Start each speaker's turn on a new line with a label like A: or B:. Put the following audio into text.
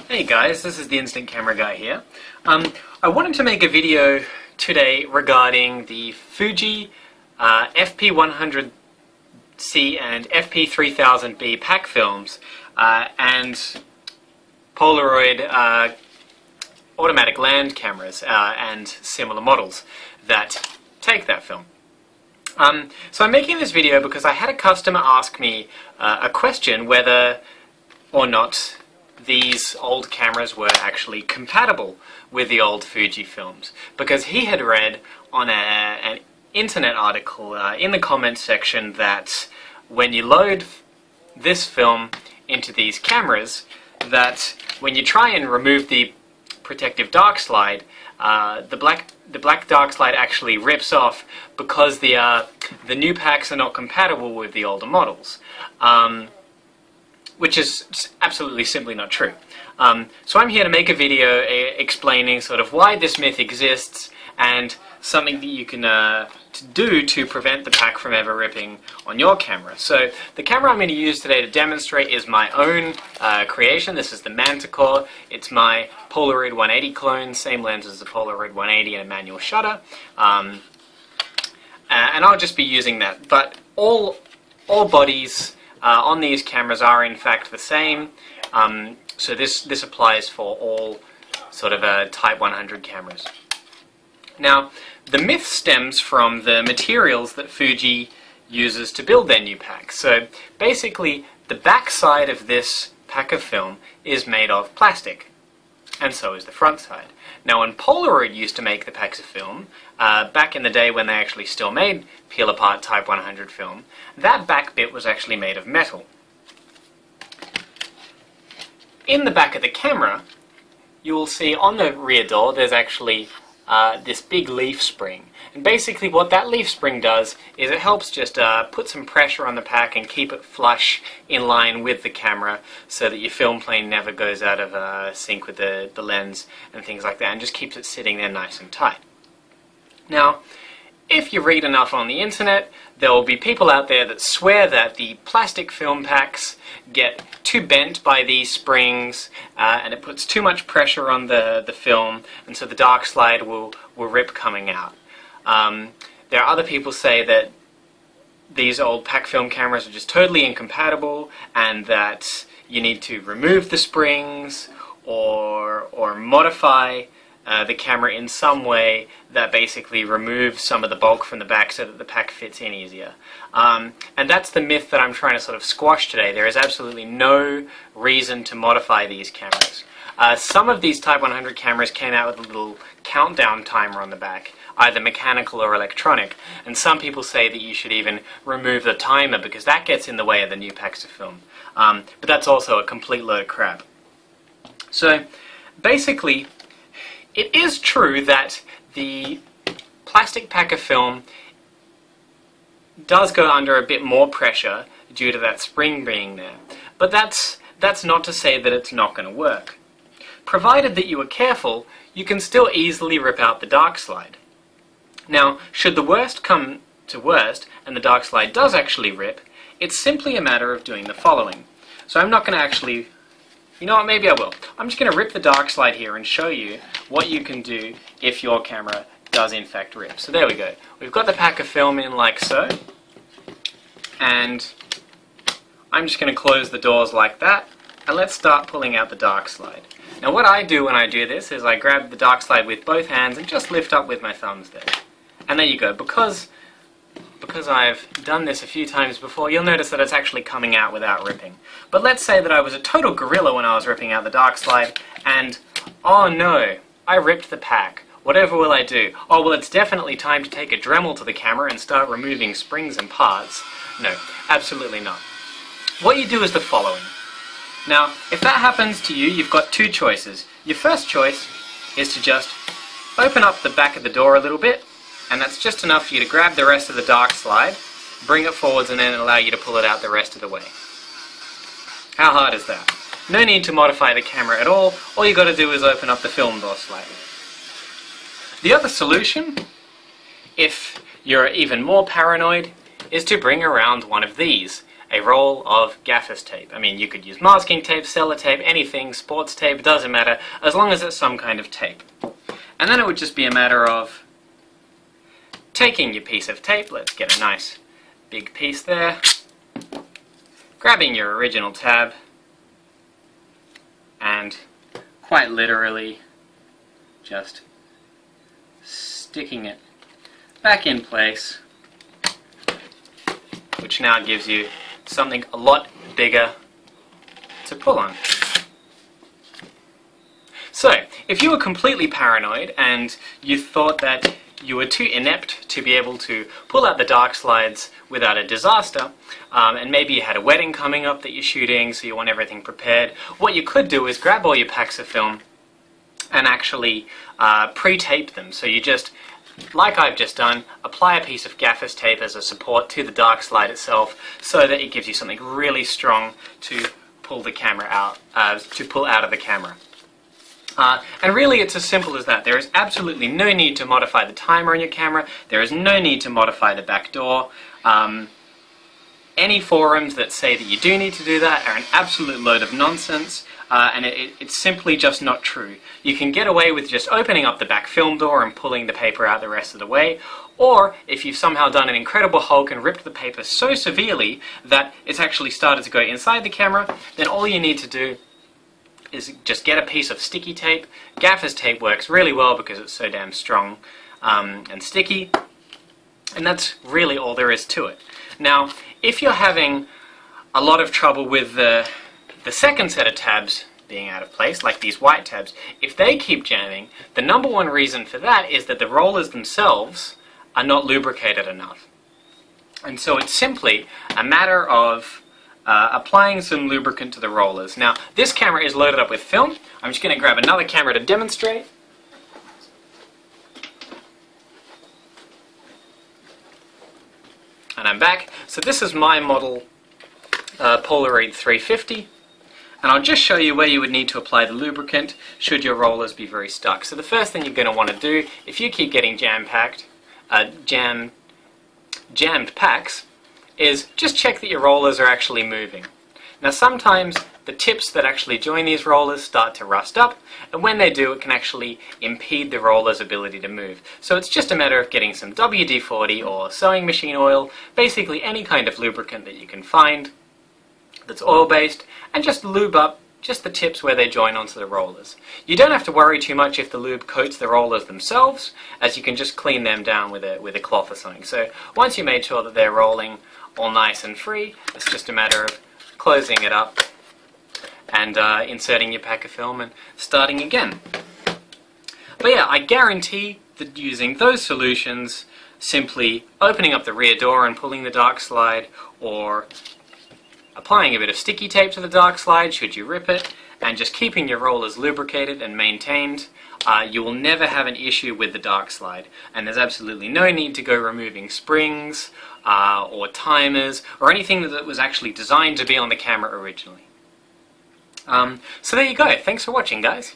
A: Hey guys, this is the Instant Camera Guy here. I wanted to make a video today regarding the Fuji FP-100C and FP-3000B pack films and Polaroid automatic land cameras and similar models that take that film. So I'm making this video because I had a customer ask me a question whether or not these old cameras were actually compatible with the old Fuji films, because he had read on an internet article in the comments section that when you load this film into these cameras, that when you try and remove the protective dark slide, the black dark slide actually rips off because the new packs are not compatible with the older models. Which is absolutely simply not true. So I'm here to make a video explaining sort of why this myth exists and something that you can do to prevent the pack from ever ripping on your camera. So the camera I'm going to use today to demonstrate is my own creation. This is the Manticore. It's my Polaroid 180 clone, same lens as the Polaroid 180 and a manual shutter. And I'll just be using that. But all bodies on these cameras are in fact the same, so this applies for all sort of Type 100 cameras. Now, the myth stems from the materials that Fuji uses to build their new packs. So basically, the back side of this pack of film is made of plastic, and so is the front side. Now, when Polaroid used to make the packs of film, back in the day when they actually still made peel-apart Type 100 film, that back bit was actually made of metal. In the back of the camera, you will see on the rear door there's actually this big leaf spring. And basically what that leaf spring does is it helps just put some pressure on the pack and keep it flush in line with the camera so that your film plane never goes out of sync with the lens and things like that, and just keeps it sitting there nice and tight. Now, if you read enough on the internet, there will be people out there that swear that the plastic film packs get too bent by these springs and it puts too much pressure on the film, and so the dark slide will rip coming out. There are other people say that these old pack film cameras are just totally incompatible and that you need to remove the springs or modify the camera in some way that basically removes some of the bulk from the back so that the pack fits in easier. And that's the myth that I'm trying to sort of squash today. There is absolutely no reason to modify these cameras. Some of these Type 100 cameras came out with a little countdown timer on the back, either mechanical or electronic, and some people say that you should even remove the timer because that gets in the way of the new packs of film. But that's also a complete load of crap. So basically, it is true that the plastic pack of film does go under a bit more pressure due to that spring being there, but that's not to say that it's not going to work. Provided that you are careful, you can still easily rip out the dark slide. Now, should the worst come to worst, and the dark slide does actually rip, it's simply a matter of doing the following. So I'm not going to actually... You know what, maybe I will. I'm just going to rip the dark slide here and show you what you can do if your camera does in fact rip. So there we go. We've got the pack of film in like so, and I'm just going to close the doors like that, and let's start pulling out the dark slide. Now what I do when I do this is I grab the dark slide with both hands and just lift up with my thumbs there. And there you go. Because I've done this a few times before, you'll notice that it's actually coming out without ripping. But let's say that I was a total gorilla when I was ripping out the dark slide, and oh no, I ripped the pack. Whatever will I do? Oh, well, it's definitely time to take a Dremel to the camera and start removing springs and parts. No, absolutely not. What you do is the following. Now, if that happens to you, you've got two choices. Your first choice is to just open up the back of the door a little bit, and that's just enough for you to grab the rest of the dark slide, bring it forwards, and then allow you to pull it out the rest of the way. How hard is that? No need to modify the camera at all. All you got to do is open up the film door slightly. The other solution, if you're even more paranoid, is to bring around one of these, a roll of gaffer's tape. I mean, you could use masking tape, sellotape, anything, sports tape, it doesn't matter, as long as it's some kind of tape. And then it would just be a matter of taking your piece of tape, let's get a nice big piece there, grabbing your original tab, and quite literally just sticking it back in place, which now gives you something a lot bigger to pull on. So, if you were completely paranoid and you thought that you were too inept to be able to pull out the dark slides without a disaster, and maybe you had a wedding coming up that you're shooting, so you want everything prepared, what you could do is grab all your packs of film and actually pre-tape them. So you just, like I've just done, apply a piece of gaffer's tape as a support to the dark slide itself, so that it gives you something really strong to pull the camera out, to pull out of the camera. And really it's as simple as that. There is absolutely no need to modify the timer on your camera. There is no need to modify the back door. Any forums that say that you do need to do that are an absolute load of nonsense, and it's simply just not true. You can get away with just opening up the back film door and pulling the paper out the rest of the way, or if you've somehow done an incredible Hulk and ripped the paper so severely that it's actually started to go inside the camera, then all you need to do is just get a piece of sticky tape. Gaffer's tape works really well because it's so damn strong and sticky, and that's really all there is to it. Now, if you're having a lot of trouble with the second set of tabs being out of place, like these white tabs, if they keep jamming, the number one reason for that is that the rollers themselves are not lubricated enough. And so it's simply a matter of applying some lubricant to the rollers. Now, this camera is loaded up with film. I'm just going to grab another camera to demonstrate. And I'm back. So this is my model Polaroid 350. And I'll just show you where you would need to apply the lubricant should your rollers be very stuck. So the first thing you're going to want to do, if you keep getting jammed packs, is just check that your rollers are actually moving. Now sometimes the tips that actually join these rollers start to rust up, and when they do, it can actually impede the roller's ability to move. So it's just a matter of getting some WD-40 or sewing machine oil, basically any kind of lubricant that you can find that's oil-based, and just lube up just the tips where they join onto the rollers. You don't have to worry too much if the lube coats the rollers themselves, as you can just clean them down with a cloth or something. So once you made sure that they're rolling all nice and free, it's just a matter of closing it up and inserting your pack of film and starting again. But yeah, I guarantee that using those solutions, simply opening up the rear door and pulling the dark slide, or applying a bit of sticky tape to the dark slide should you rip it, and just keeping your rollers lubricated and maintained, you will never have an issue with the dark slide. And there's absolutely no need to go removing springs or timers or anything that was actually designed to be on the camera originally. So there you go. Thanks for watching, guys.